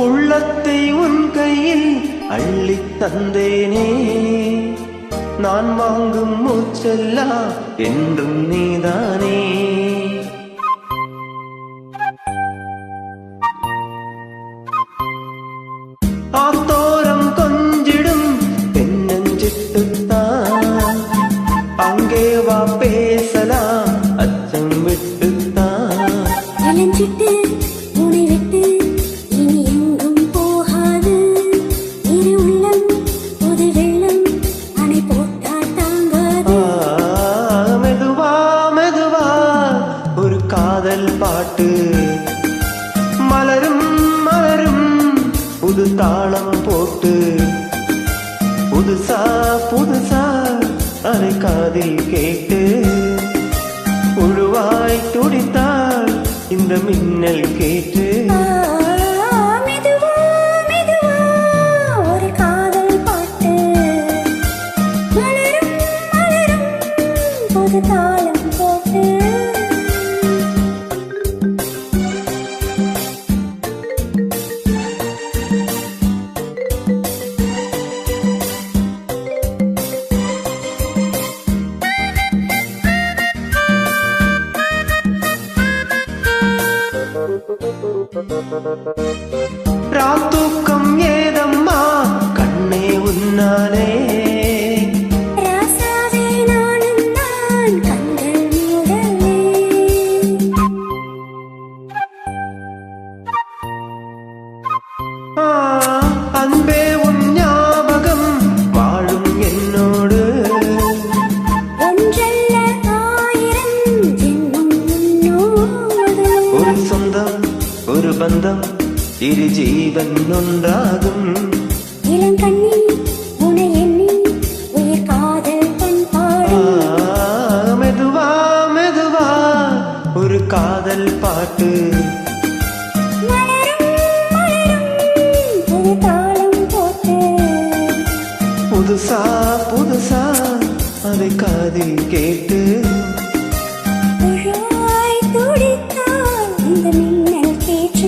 உள்ளத்தை உன் கையில் அள்ளித் தந்தேனே. நான் வாங்கும் மூச்செல்லாம் என்றும் நீதானே. ஆத்தோரம் கொஞ்சிடும் பெண்ணஞ்சிட்டுத்தான், அங்கே வா பேசலாம் அச்சம் விட்டுத்தான். இளஞ்சிட்டு உனை விட்டு இனி எங்கும் போகாது. இரு உள்ளம் புது வெள்ளம் அணை போட்டால் தாங்காது. மெதுவா மெதுவா ஒரு காதல் பாட்டு மலரும் மலரும் புது தாளம் போட்டு. புதுசா புதுசா அதை காதில் கேட்டு புழுவாய் துடித்தாள் இந்த மின்னல் கேட்டு. மெதுவா மெதுவா ஒரு காதல் பாட்டு மலரும் மலரும் புது தாளம் போட்டு. ராத்தூக்கம் ஏதம்மா கண்ணே உன்னாலே. ராசாவே நானும் நான் கண்கள் மூடவே. அன்பே உன் ஞாபகம் வாழும் என்னோடு. ஒன்றல்ல ஆயிரம் ஜென்மம் உன்னோடு. ஒரு சொந்தம் ஒரு பந்தம் இரு ஜீவன் ஒன்றாகும். இளங்கண்ணி உனை எண்ணி உயிர் காதல் பண்பாடும். மெதுவா மெதுவா ஒரு காதல் பாட்டு மலரும் மலரும் புது தாளம் போட்டு. புதுசா புதுசா அதை காதில் கேட்டு. புழுவாய் துடித்தால் இந்த மின்னல் கேட்டு.